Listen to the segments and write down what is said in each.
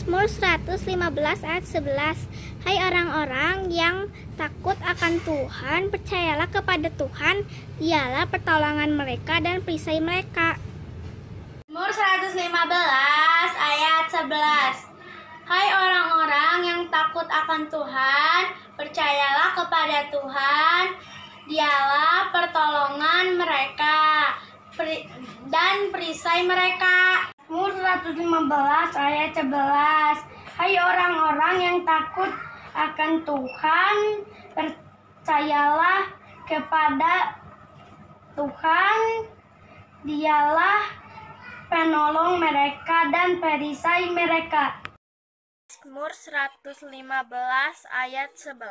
Mazmur 115 ayat 11. Hai orang-orang yang takut akan Tuhan, percayalah kepada Tuhan, Dialah pertolongan mereka dan perisai mereka. Mazmur 115 ayat 11. Hai orang-orang yang takut akan Tuhan, percayalah kepada Tuhan, Dialah pertolongan mereka dan perisai mereka. Mazmur 115 ayat 11. Hai orang-orang yang takut akan Tuhan, percayalah kepada Tuhan, Dialah penolong mereka dan perisai mereka. Mazmur 115 ayat 11.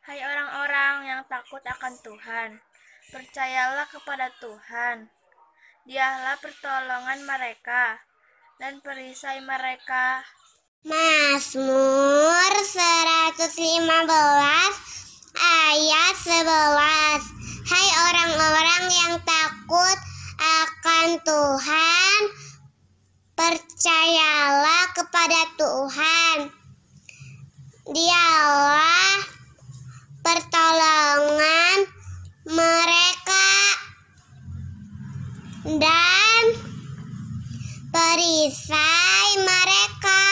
Hai orang-orang yang takut akan Tuhan, percayalah kepada Tuhan, Dialah pertolongan mereka dan perisai mereka. Mazmur 115 ayat 11. Hai orang-orang yang takut akan Tuhan, percayalah kepada Tuhan, Dialah pertolongan mereka dan perisai mereka.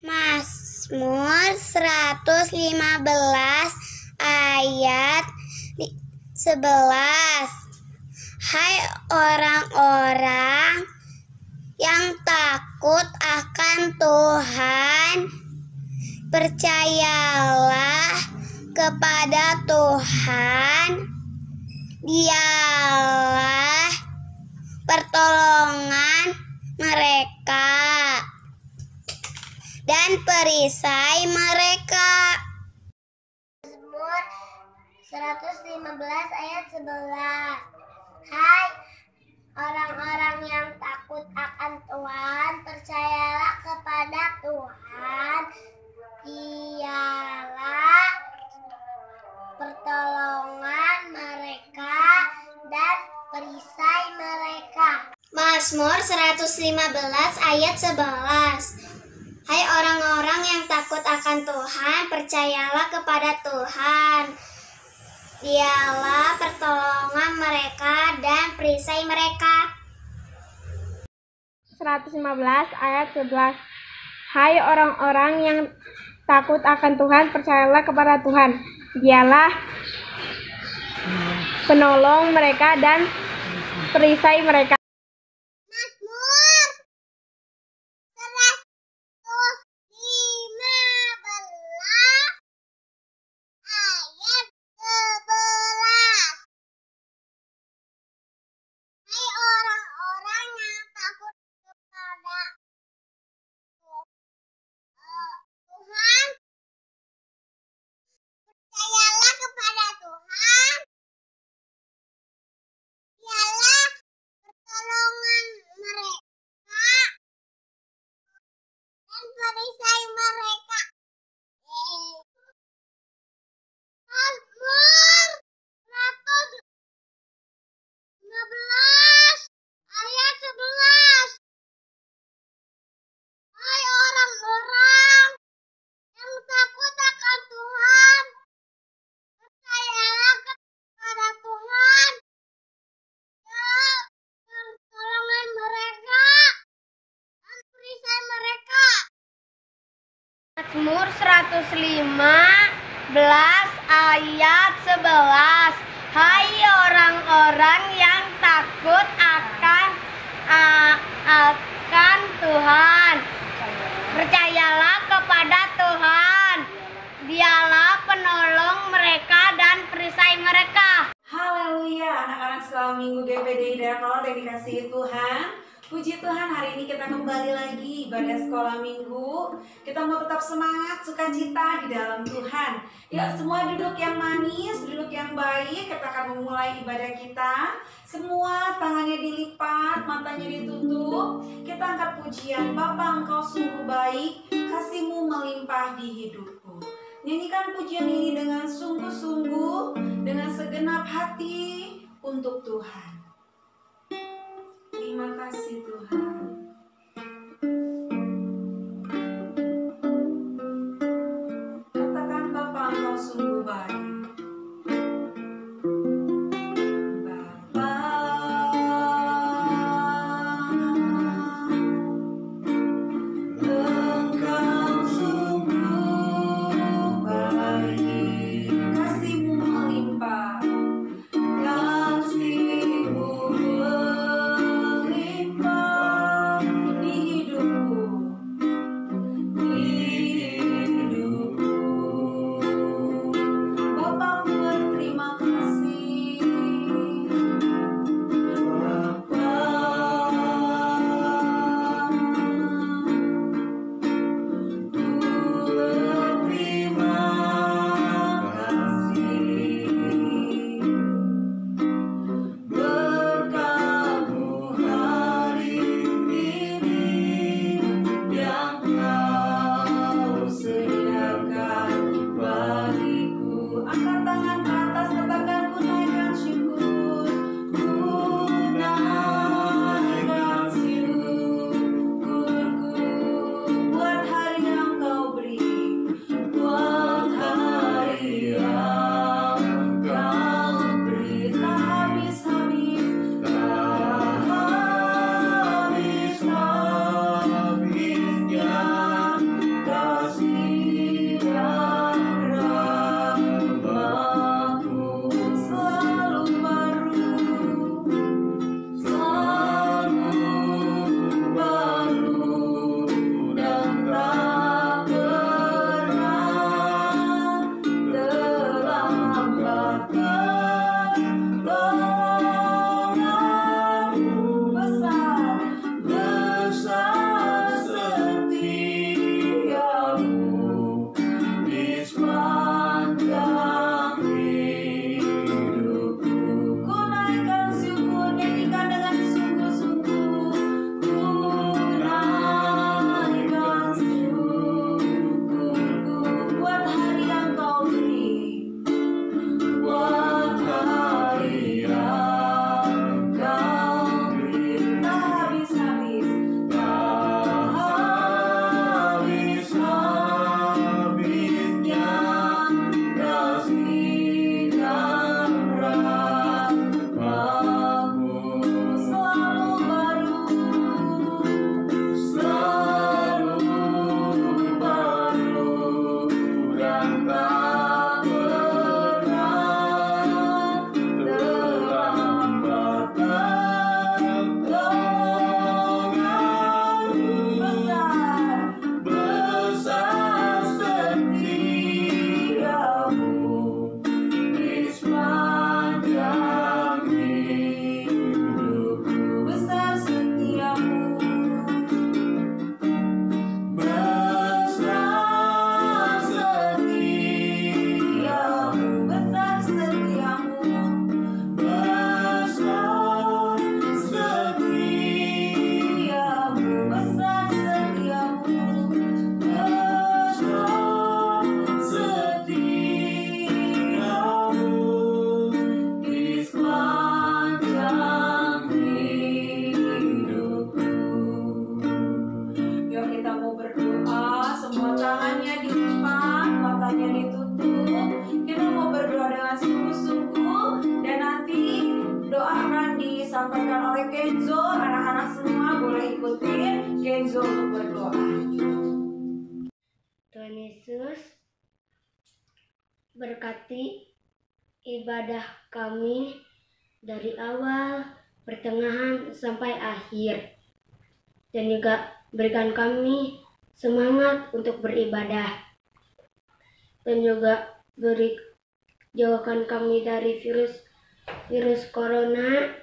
Mazmur 115 ayat 11. Hai orang-orang yang takut akan Tuhan, percayalah kepada Tuhan, Dialah pertolongan mereka dan perisai mereka. Mazmur 115 ayat 11. Hai orang-orang yang takut akan Tuhan, percayalah kepada Tuhan, Dialah pertolongan mereka dan perisai mereka. Mazmur 115 ayat 11. Hai orang-orang yang takut akan Tuhan, percayalah kepada Tuhan, Dialah pertolongan mereka dan perisai mereka. 115 ayat 11. Hai orang-orang yang takut akan Tuhan, percayalah kepada Tuhan, Dialah penolong mereka dan perisai mereka. Mazmur 115 ayat 11. Hai orang-orang yang takut kepada Tuhan, percayalah kepada Tuhan, Dialah pertolongan mereka dan perisai mereka. Mazmur 115 ayat 11. Hai orang-orang yang takut akan Tuhan, percayalah kepada Tuhan, Dialah pertolongan mereka dan perisai mereka. Mazmur 115 ayat 11. Hai orang-orang yang takut akan Tuhan, percayalah kepada Tuhan, Dialah penolong mereka dan perisai mereka. Haleluya, anak-anak sekolah minggu GPD Hidayah Kolot yang dikasihi Tuhan. Puji Tuhan, hari ini kita kembali lagi ibadah sekolah minggu. Kita mau tetap semangat, sukacita di dalam Tuhan. Yuk semua duduk yang manis, duduk yang baik. Kita akan memulai ibadah kita. Semua tangannya dilipat, matanya ditutup. Kita angkat pujian, Bapa Engkau sungguh baik, kasih-Mu melimpah di hidupku. Nyanyikan pujian ini dengan sungguh-sungguh, dengan segenap hati untuk Tuhan. Terima kasih Tuhan. disampaikan oleh Kenzo. Anak-anak semua boleh ikutin Kenzo untuk berdoa. Tuhan Yesus, berkati ibadah kami dari awal, pertengahan, sampai akhir. Dan juga berikan kami semangat untuk beribadah. Dan juga jauhkan kami dari virus corona.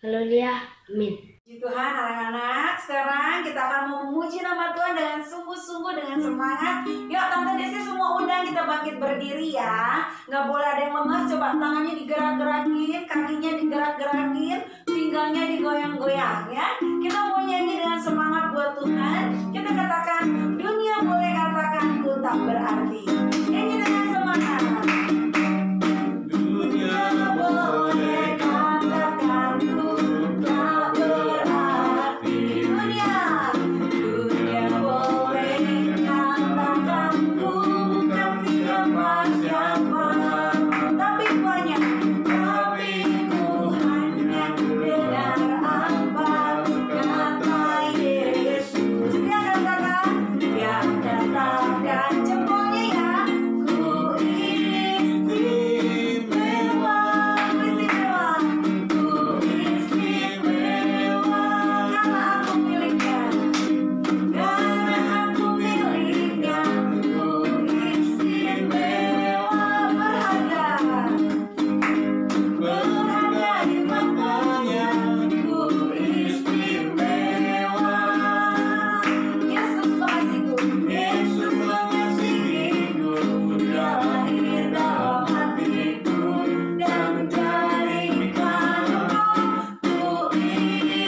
Haleluya, amin. Puji Tuhan anak-anak, sekarang kita akan memuji nama Tuhan dengan sungguh-sungguh, dengan semangat. Yuk Tante Desi semua undang kita bangkit berdiri ya. Nggak boleh ada yang lemas, coba tangannya digerak-gerakin, kakinya digerak-gerakin, pinggangnya digoyang-goyang ya. Kita mau nyanyi dengan semangat buat Tuhan. Kita katakan, dunia boleh katakan ku tak berarti. Nyanyi dengan semangat. Dunia boleh katakan ku tak berarti. Dunia boleh katakan ku bukan siapa-siapa. Tapi ku hanya dengar apa kata Yesus. Dia katakan jempolnya ya. Ku istimewa, ku istimewa, karena aku miliknya, ku istimewa, berharga di matanya, ku istimewa. Yesus mengasihiku, Yesus mengasihiku, Dia lahir dalam hatiku dan jadikan ku istimewa,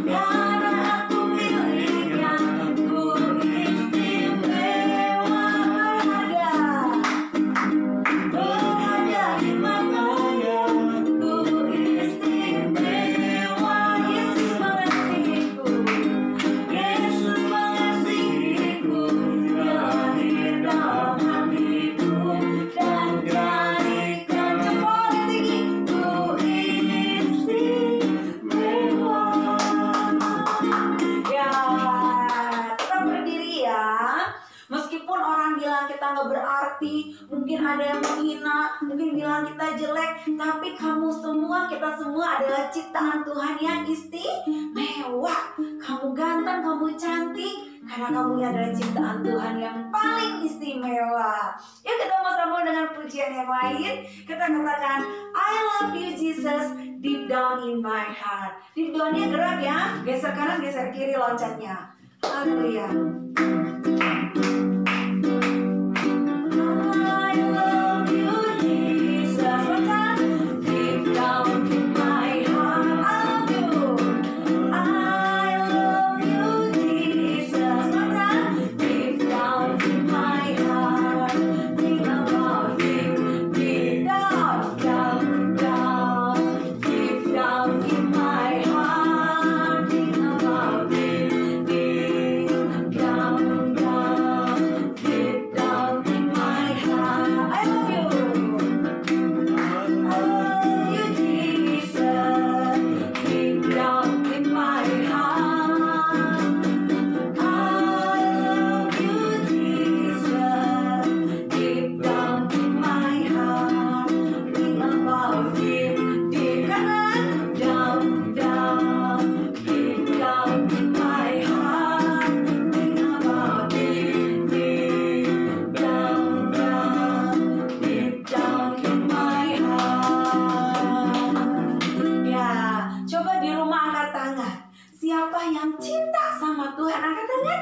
karena aku miliknya, ku istimewa, berharga di matanya, ku istimewa. Yesus mengasihiku, Yesus mengasihiku, Dia lahir dalam hatiku dan jadikan jempolnya tinggi, ku istimewa. Ya, kita berdiri ya. Meskipun orang bilang kita nggak berarti, mungkin ada yang menghina, mungkin bilang kita jelek, tapi kamu semua, kita semua adalah ciptaan Tuhan yang istimewa. Kamu ganteng, kamu cantik, karena kamu adalah ciptaan Tuhan yang paling istimewa. Yuk kita mau sambung dengan pujian yang lain. Kita katakan, I love you Jesus, deep down in my heart. Deep down-nya gerak ya, geser kanan, geser kiri loncatnya. Haleluya. I love you Jesus, deep down in my heart. I love you Jesus, deep down in my heart. Think about you, deep down, deep down in my heart. Think about you, deep down, deep down in my heart. I love you. I love you, Jesus, deep down in my heart. I love you, Jesus, deep down in my heart. Think about you, deep down, deep down in my heart. Think about you, deep down, deep down in my heart. Ya, coba di rumah angkat tangan. Siapa yang cinta sama Tuhan? Angkat tangan.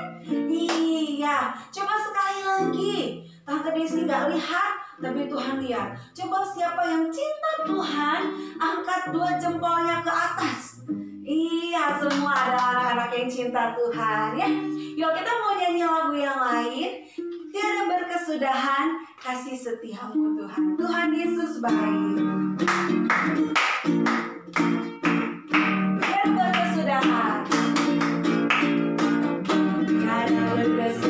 Iya, coba sekali lagi. Tante Desi nggak lihat, tapi Tuhan lihat. Coba siapa yang cinta Tuhan? Angkat dua jempolnya ke atas. Iya, semua adalah anak-anak yang cinta Tuhan ya. Yuk kita mau nyanyi lagu yang lain. Tiada berkesudahan kasih setiamu Tuhan. Tuhan Yesus baik. Tiada berkesudahan. Tiada berkesudahan.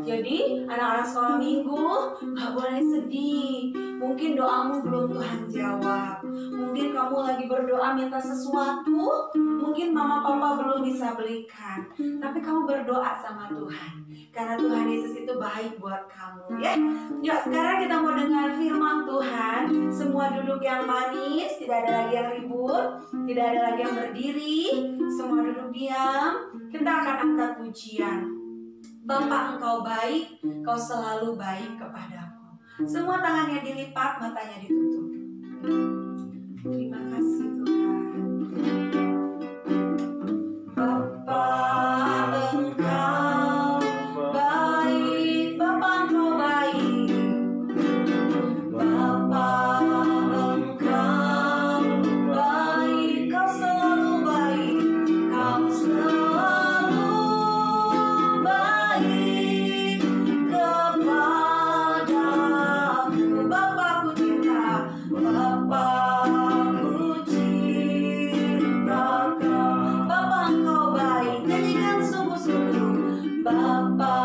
Jadi anak-anak sekolah minggu gak boleh sedih. Mungkin doamu belum Tuhan jawab. Mungkin kamu lagi berdoa minta sesuatu, mungkin mama papa belum bisa belikan. Tapi kamu berdoa sama Tuhan, karena Tuhan Yesus itu baik buat kamu ya. Yuk sekarang kita mau dengar firman Tuhan. Semua duduk yang manis, tidak ada lagi yang ribut, tidak ada lagi yang berdiri. Semua duduk diam. Kita akan angkat pujian. Bapa, Engkau baik, Kau selalu baik kepadaku. Semua tangannya dilipat, matanya ditutup. Terima kasih Tuhan. Bapa, Engkau baik, Bapa Engkau baik. Bapa, Engkau baik, Kau selalu baik. Kau selalu baik kepadaku. Bapa, ku cinta, Bapa, ku cinta Kau. Bapa, Engkau baik. Nyanyikan sungguh-sungguh. Bapa,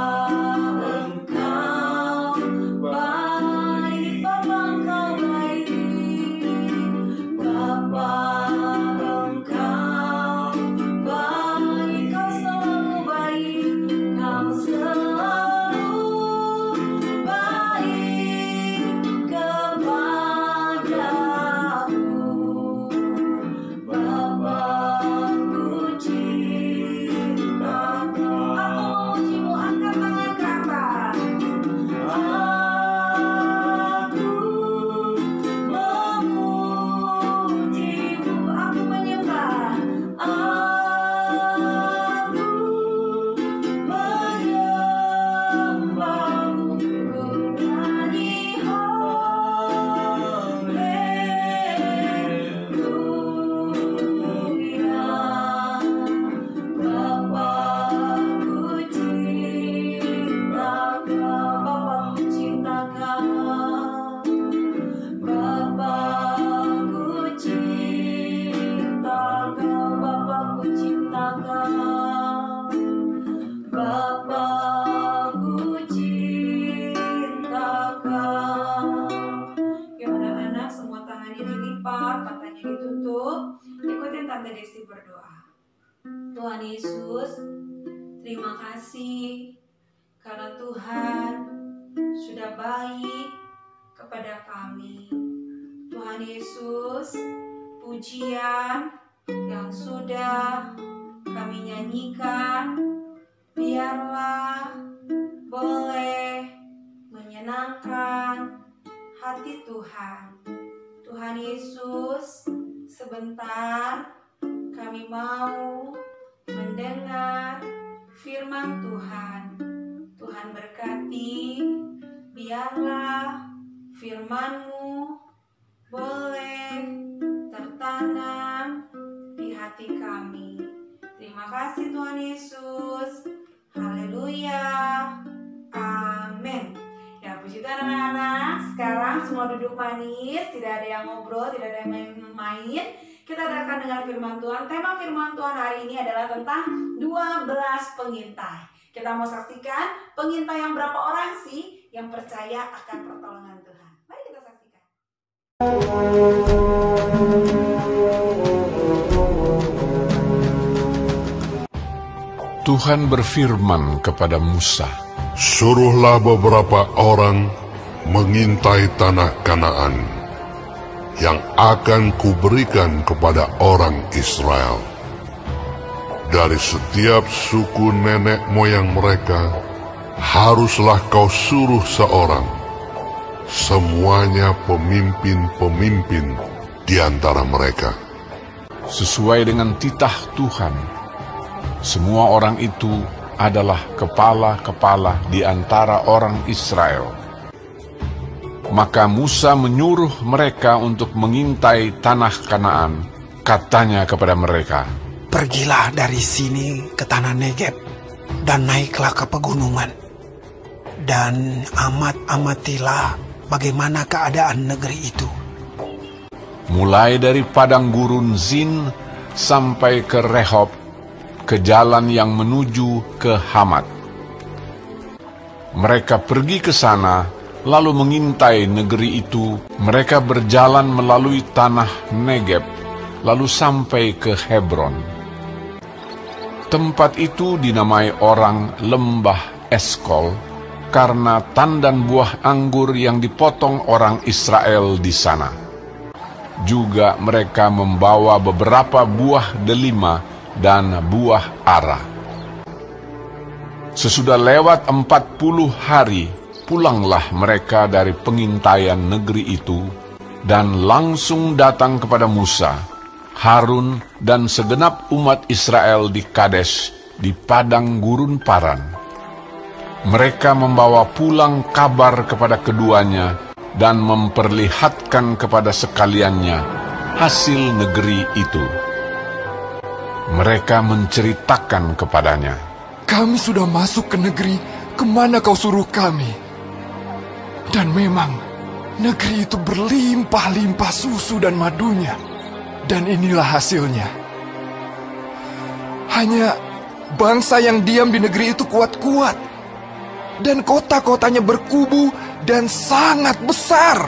Engkau baik. Bapa, Engkau baik. Bapa, Engkau baik. Kau selalu baik. Kau selalu baik kepadaku. Bapa, ku cinta Kau. Aku memujimu, angkat tangan ke atas. Aku memujimu, aku menyembah. Aku menyembahmu, ku nyanyi haleluya. Bapa, ku cinta Kau. Bapa, ku cinta Kau. Bapa, ku cinta Kau. Bapa, ku cinta Kau. Bapa, ku cinta Kau. Gimana anak? Semua tangannya dilipat, matanya ditutup. Ikutin Tante Desti berdoa. Tuhan Yesus, terima kasih karena Tuhan sudah baik kepada kami. Tuhan Yesus, pujian yang sudah kami nyanyikan biarlah boleh menyenangkan hati Tuhan. Tuhan Yesus, sebentar kami mau mendengar firman Tuhan. Tuhan berkati, biarlah firman-Mu boleh tertanam di hati kami. Terima kasih Tuhan Yesus. Haleluya. Amin. Ya, puji Tuhan anak-anak. Sekarang semua duduk manis, tidak ada yang ngobrol, tidak ada yang main-main. Kita akan dengar firman Tuhan. Tema firman Tuhan hari ini adalah tentang 12 pengintai. Kita mau saksikan pengintai yang berapa orang sih yang percaya akan pertolongan Tuhan. Mari kita saksikan. Tuhan berfirman kepada Musa, Suruhlah beberapa orang mengintai tanah Kanaan yang akan kuberikan kepada orang Israel. Dari setiap suku nenek moyang mereka, haruslah kau suruh seorang, semuanya pemimpin-pemimpin di antara mereka. sesuai dengan titah Tuhan. Semua orang itu adalah kepala-kepala di antara orang Israel. Maka Musa menyuruh mereka untuk mengintai tanah Kanaan. Katanya kepada mereka, Pergilah dari sini ke tanah Negeb, dan naiklah ke pegunungan, dan amatilah bagaimana keadaan negeri itu. mulai dari padang gurun Zin sampai ke Rehob, ke jalan yang menuju ke Hamat. Mereka pergi ke sana, lalu mengintai negeri itu. Mereka berjalan melalui tanah Negeb, lalu sampai ke Hebron. Tempat itu dinamai orang Lembah Eskol, karena tandan buah anggur yang dipotong orang Israel di sana. Juga mereka membawa beberapa buah delima dan buah ara. Sesudah lewat 40 hari, pulanglah mereka dari pengintaian negeri itu, dan langsung datang kepada Musa, Harun, dan segenap umat Israel di Kades, di padang gurun Paran. Mereka membawa pulang kabar kepada keduanya, dan memperlihatkan kepada sekaliannya hasil negeri itu. Mereka menceritakan kepadanya, "Kami sudah masuk ke negeri kemana kau suruh kami. Dan memang negeri itu berlimpah-limpah susu dan madunya. Dan inilah hasilnya. Hanya bangsa yang diam di negeri itu kuat-kuat. Dan kota-kotanya berkubu dan sangat besar.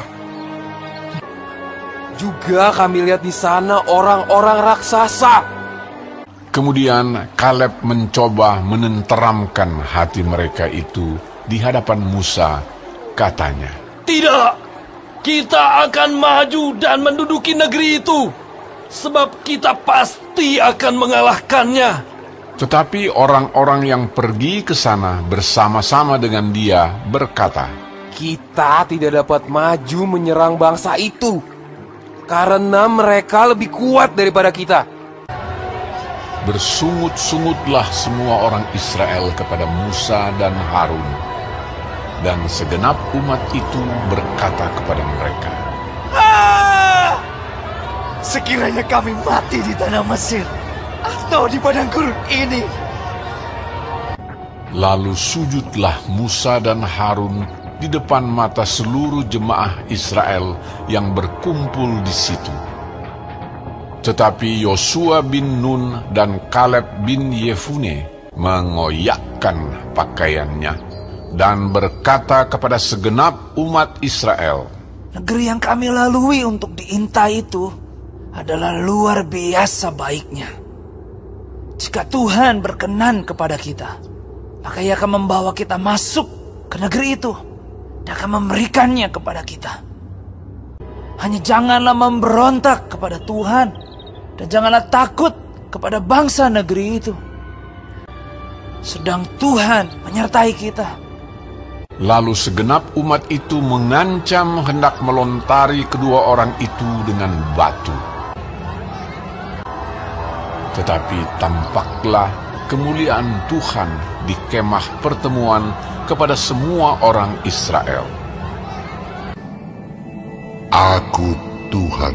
Juga kami lihat di sana orang-orang raksasa." Kemudian Kaleb mencoba menenteramkan hati mereka itu di hadapan Musa. Katanya, "Tidak, kita akan maju dan menduduki negeri itu, sebab kita pasti akan mengalahkannya." Tetapi orang-orang yang pergi ke sana bersama-sama dengan dia berkata, "Kita tidak dapat maju menyerang bangsa itu, karena mereka lebih kuat daripada kita." Bersungut-sungutlah semua orang Israel kepada Musa dan Harun, dan segenap umat itu berkata kepada mereka, Sekiranya kami mati di tanah Mesir atau di padang gurun ini. Lalu sujudlah Musa dan Harun di depan mata seluruh jemaah Israel yang berkumpul di situ. Tetapi Yosua bin Nun dan Kaleb bin Yefune mengoyakkan pakaiannya dan berkata kepada segenap umat Israel, "Negeri yang kami lalui untuk diintai itu adalah luar biasa baiknya. Jika Tuhan berkenan kepada kita, maka Ia akan membawa kita masuk ke negeri itu dan akan memberikannya kepada kita. Hanya janganlah memberontak kepada Tuhan, dan janganlah takut kepada bangsa negeri itu. Sedang Tuhan menyertai kita." Lalu segenap umat itu mengancam hendak melontari kedua orang itu dengan batu. Tetapi tampaklah kemuliaan Tuhan di kemah pertemuan kepada semua orang Israel. Aku Tuhan.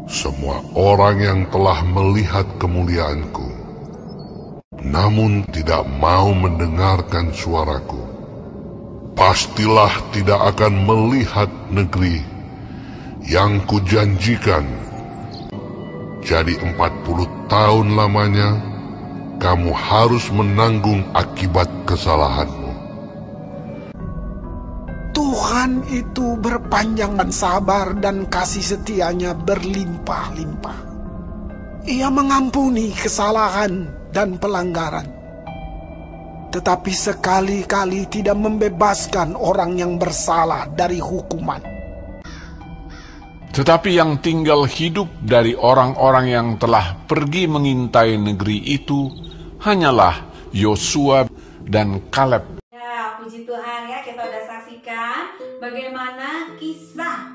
Semua orang yang telah melihat kemuliaanku, namun tidak mau mendengarkan suaraku, pastilah tidak akan melihat negeri yang kujanjikan. Jadi 40 tahun lamanya, kamu harus menanggung akibat kesalahanmu. Tuhan itu berpanjangan sabar dan kasih setianya berlimpah-limpah. Ia mengampuni kesalahan dan pelanggaran, tetapi sekali-kali tidak membebaskan orang yang bersalah dari hukuman. Tetapi yang tinggal hidup dari orang-orang yang telah pergi mengintai negeri itu hanyalah Yosua dan Kaleb. Ya, puji Tuhan ya, kita udah saksikan bagaimana kisah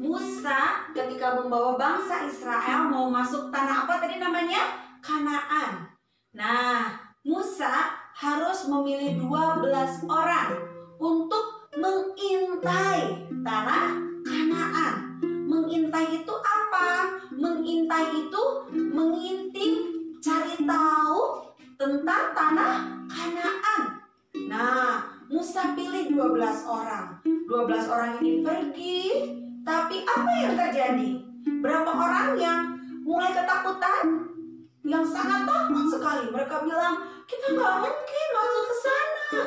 Musa ketika membawa bangsa Israel mau masuk tanah apa tadi namanya? Kanaan. Nah, Musa harus memilih 12 orang untuk mengintai tanah Kanaan. Mengintai itu apa? Mengintai itu mengintip, cari tahu tentang tanah Kanaan. Nah, Musa pilih 12 orang. 12 orang ini pergi, tapi apa yang terjadi? Berapa orang yang mulai ketakutan? Yang sangat takut sekali. Mereka bilang, kita nggak mungkin masuk ke sana.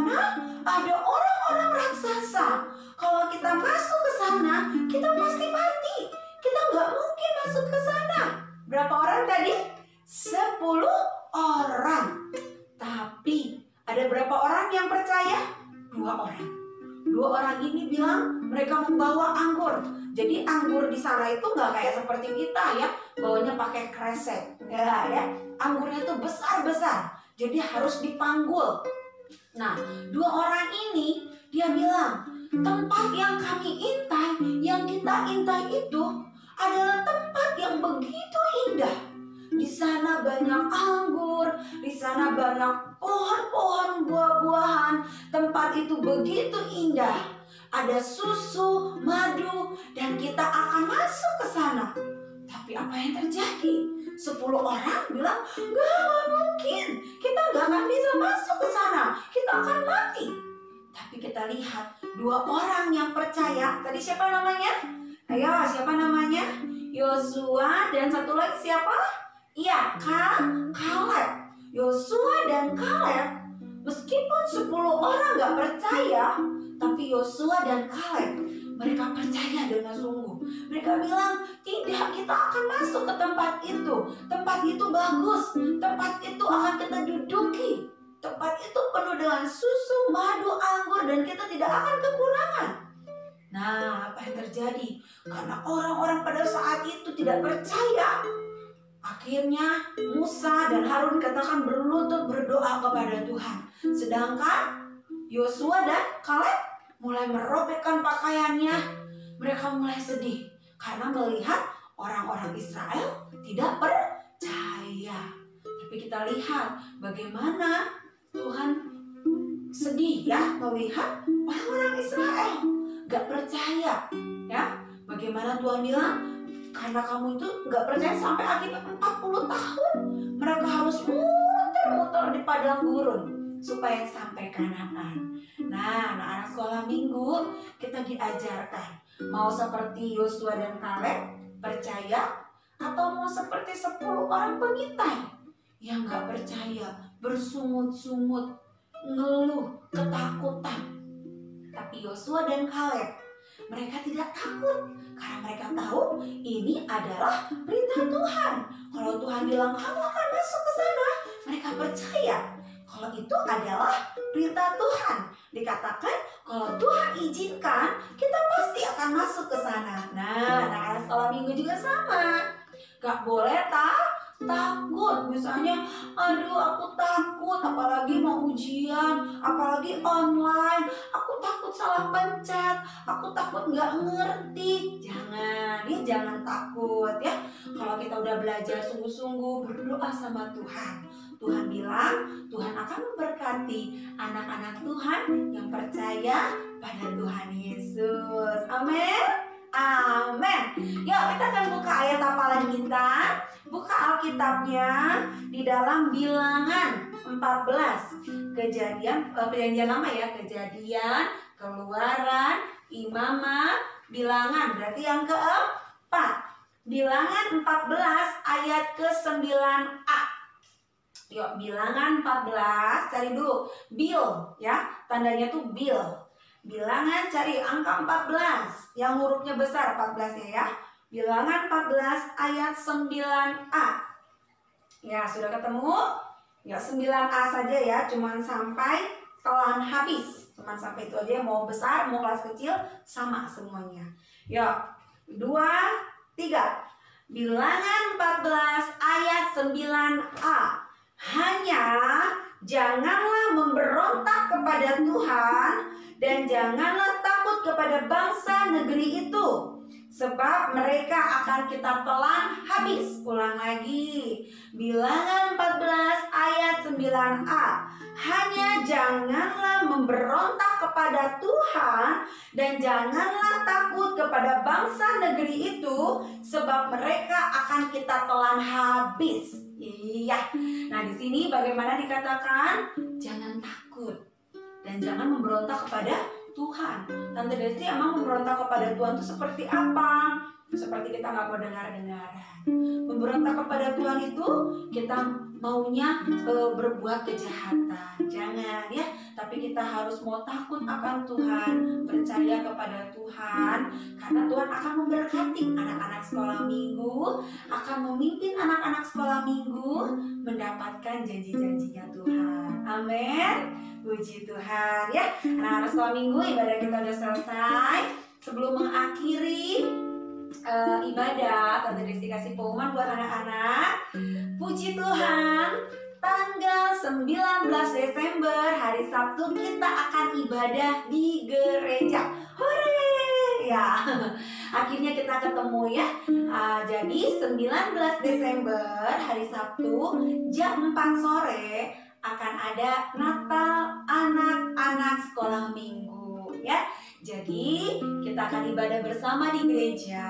sana ada orang-orang raksasa. Kalau kita masuk ke sana, kita pasti mati. Kita nggak mungkin masuk ke sana. Berapa orang tadi? 10 orang. Tapi ada berapa orang yang percaya? 2 orang. 2 orang ini bilang mereka membawa anggur. Jadi anggur di sana itu nggak kayak seperti kita ya, bawanya pakai kresek. Ya. Anggurnya itu besar-besar. Jadi harus dipanggul. Nah, 2 orang ini dia bilang, tempat yang kami intai, yang kita intai itu adalah tempat yang begitu indah. Di sana banyak anggur, di sana banyak pohon-pohon buah-buahan. Tempat itu begitu indah. Ada susu, madu, dan kita akan masuk ke sana. Tapi apa yang terjadi? 10 orang bilang, nggak mungkin. Kita nggak akan bisa masuk ke sana. Kita akan mati. Tapi kita lihat 2 orang yang percaya. Tadi siapa namanya? Ayo, siapa namanya? Yosua dan satu lagi siapa? Iya, Kaleb. Yosua dan Kaleb, meskipun 10 orang gak percaya, tapi Yosua dan Kaleb, mereka percaya dengan sungguh. Mereka bilang, tidak, kita akan masuk ke tempat itu. Tempat itu bagus. Tempat itu akan kita duduki. Tempat itu penuh dengan susu, madu, anggur, dan kita tidak akan kekurangan. Nah, apa yang terjadi? Karena orang-orang pada saat itu tidak percaya, akhirnya Musa dan Harun katakan berlutut berdoa kepada Tuhan. Sedangkan Yosua dan Kaleb mulai merobekkan pakaiannya. Mereka mulai sedih karena melihat orang-orang Israel tidak percaya. Tapi kita lihat bagaimana Tuhan sedih ya melihat orang-orang Israel gak percaya ya. Bagaimana Tuhan bilang, karena kamu itu gak percaya sampai akhirnya 40 tahun mereka harus muter-muter di padang gurun supaya sampai Kanaan. Nah, anak-anak sekolah minggu kita diajarkan mau seperti Yosua dan Kaleb percaya, atau mau seperti 10 orang pengintai yang gak percaya, bersungut-sungut, ngeluh, ketakutan. Tapi Yosua dan Kaleb, mereka tidak takut karena mereka tahu ini adalah perintah Tuhan. Kalau Tuhan bilang kamu akan masuk ke sana, mereka percaya kalau itu adalah perintah Tuhan. Dikatakan kalau Tuhan izinkan, kita pasti akan masuk ke sana. Nah, anak-anak sekolah minggu juga sama. Gak boleh takut. Misalnya, aduh aku takut, apalagi mau ujian, apalagi online. Aku takut salah pencet, aku takut nggak ngerti. Jangan takut ya. Kalau kita udah belajar sungguh-sungguh berdoa sama Tuhan, Tuhan bilang Tuhan akan memberkati anak-anak Tuhan yang percaya pada Tuhan Yesus. Amin. Amin. Yuk kita akan buka ayat hafalan kita. Buka Alkitabnya di dalam Bilangan 14. Perjanjian lama ya, Kejadian, Keluaran, Imamat, Bilangan. Berarti yang keempat. Bilangan 14 ayat ke-9a. Yuk Bilangan 14, cari dulu Bil ya, tandanya tuh Bil. Bilangan cari angka 14 yang hurufnya besar 14 ya. Bilangan 14 ayat 9a. Ya, sudah ketemu? Ya, 9a saja ya, cuman sampai kelan habis. Cuman sampai itu aja, mau besar, mau kelas kecil, sama semuanya. Ya, 2, 3. Bilangan 14 ayat 9a. Hanya janganlah memberontak kepada Tuhan dan janganlah takut kepada bangsa negeri itu, sebab mereka akan kita telan habis. Ulang lagi. Bilangan 14 ayat 9a. Hanya janganlah memberontak kepada Tuhan dan janganlah takut kepada bangsa negeri itu, sebab mereka akan kita telan habis. Iya. Nah, di sini bagaimana dikatakan? Jangan takut dan jangan memberontak kepada Tuhan. Tante Desti emang memberontak kepada Tuhan itu seperti apa? seperti kita nggak mau dengar-dengaran. Memberontak kepada Tuhan itu kita maunya berbuat kejahatan. Jangan ya, tapi kita harus mau takut akan Tuhan, percaya kepada Tuhan, karena Tuhan akan memberkati anak-anak sekolah minggu, akan memimpin anak-anak sekolah minggu mendapatkan janji-janjinya Tuhan. Amin. Puji Tuhan ya. Anak-anak sekolah minggu, ibadah kita udah selesai. Sebelum mengakhiri ibadah, Tante Desti kasih pengumuman buat anak-anak. Puji Tuhan, tanggal 19 Desember hari Sabtu kita akan ibadah di gereja. Hore! Ya, akhirnya kita ketemu ya. Jadi 19 Desember hari Sabtu jam 4 sore akan ada Natal anak-anak sekolah minggu ya. Jadi kita akan ibadah bersama di gereja.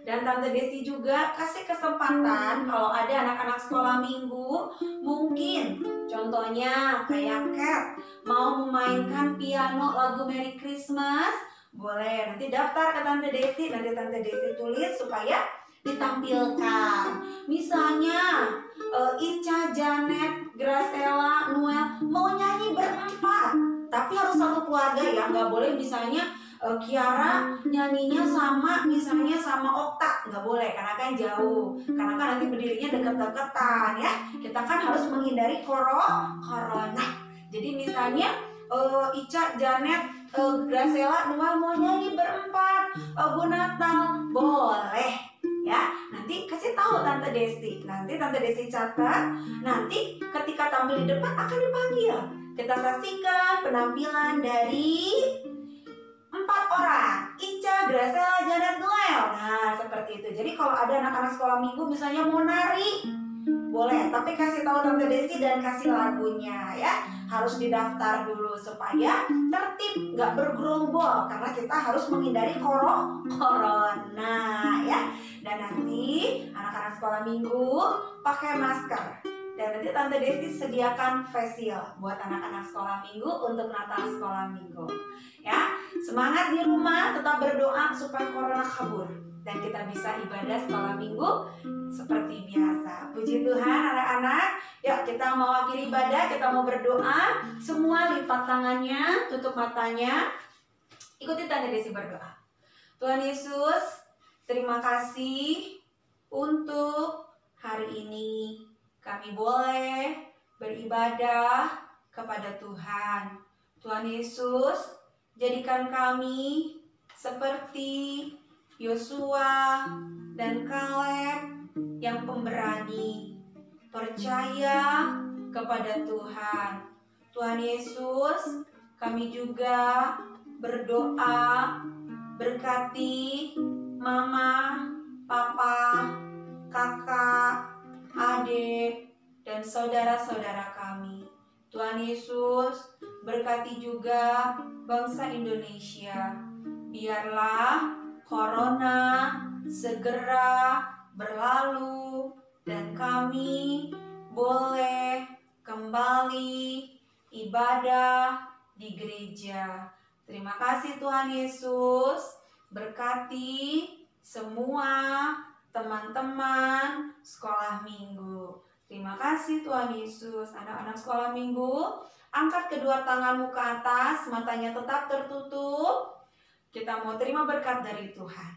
Dan Tante Desti juga kasih kesempatan kalau ada anak-anak sekolah minggu, mungkin contohnya kayak Kat mau memainkan piano lagu Merry Christmas, boleh nanti daftar ke Tante Desti, nanti Tante Desti tulis supaya ditampilkan. Misalnya Ica, Janet, Graciela, Noel mau nyanyi berempat, tapi harus satu keluarga ya, nggak boleh misalnya Kiara nyanyinya sama misalnya sama Okta, nggak boleh karena kan jauh, karena kan nanti berdirinya deket-deketan ya. Kita kan harus menghindari corona. Jadi misalnya Ica, Janet, Graciela, Noel mau nyanyi berempat, Bu Natal boleh ya. Nanti kasih tahu Tante Desti, nanti Tante Desti catat, nanti ketika tampil di depan akan dipanggil. Kita saksikan penampilan dari 4 orang, Ica, Graciela, Janet, Noel. Nah seperti itu. Jadi kalau ada anak-anak sekolah minggu misalnya mau nari, boleh, tapi kasih tahu Tante Desti dan kasih lagunya ya. Harus didaftar dulu supaya tertib, nggak bergerombol, karena kita harus menghindari corona ya. Dan nanti anak-anak sekolah minggu pakai masker. Dan nanti Tante Desti sediakan face shield buat anak-anak sekolah minggu untuk Natal sekolah minggu. Ya, semangat di rumah, tetap berdoa supaya corona kabur dan kita bisa ibadah sekolah minggu seperti biasa. Puji Tuhan anak-anak. Yuk kita mau akhiri ibadah, kita mau berdoa. Semua lipat tangannya, tutup matanya. Ikuti Tante Desti berdoa. Tuhan Yesus, terima kasih untuk hari ini. Kami boleh beribadah kepada Tuhan. Tuhan Yesus, jadikan kami seperti Yosua dan Kaleb yang pemberani, percaya kepada Tuhan. Tuhan Yesus, kami juga berdoa, berkati Mama, Papa, Kakak, adik, dan saudara-saudara kami. Tuhan Yesus, berkati juga bangsa Indonesia. Biarlah corona segera berlalu dan kami boleh kembali ibadah di gereja. Terima kasih Tuhan Yesus, berkati semua teman-teman sekolah minggu. Terima kasih Tuhan Yesus. Anak-anak sekolah minggu, angkat kedua tanganmu ke atas, matanya tetap tertutup. Kita mau terima berkat dari Tuhan.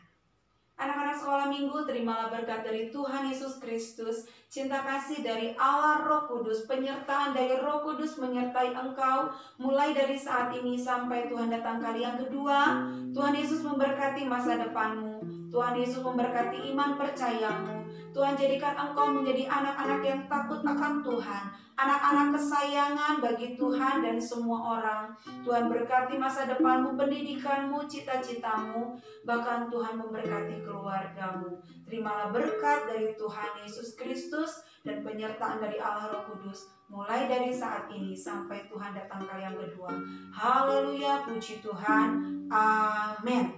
Anak-anak sekolah minggu, terimalah berkat dari Tuhan Yesus Kristus, cinta kasih dari Allah Roh Kudus, penyertaan dari Roh Kudus menyertai engkau, mulai dari saat ini sampai Tuhan datang kali yang kedua. Tuhan Yesus memberkati masa depanmu. Tuhan Yesus memberkati iman percayamu. Tuhan jadikan engkau menjadi anak-anak yang takut akan Tuhan, anak-anak kesayangan bagi Tuhan dan semua orang. Tuhan berkati masa depanmu, pendidikanmu, cita-citamu, bahkan Tuhan memberkati keluargamu. Terimalah berkat dari Tuhan Yesus Kristus dan penyertaan dari Allah Roh Kudus, mulai dari saat ini sampai Tuhan datang kali yang kedua. Haleluya, puji Tuhan. Amin.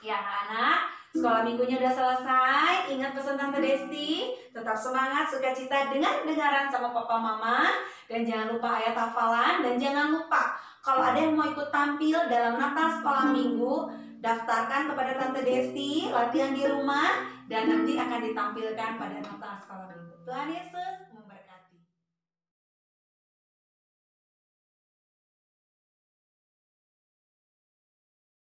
Ya anak-anak, sekolah minggunya udah selesai. Ingat pesan Tante Desti, tetap semangat, sukacita, dengar-dengaran sama papa mama. Dan jangan lupa ayat hafalan. Dan jangan lupa, kalau ada yang mau ikut tampil dalam Natal sekolah minggu, daftarkan kepada Tante Desti, latihan di rumah, dan nanti akan ditampilkan pada nota sekolah minggu. Tuhan Yesus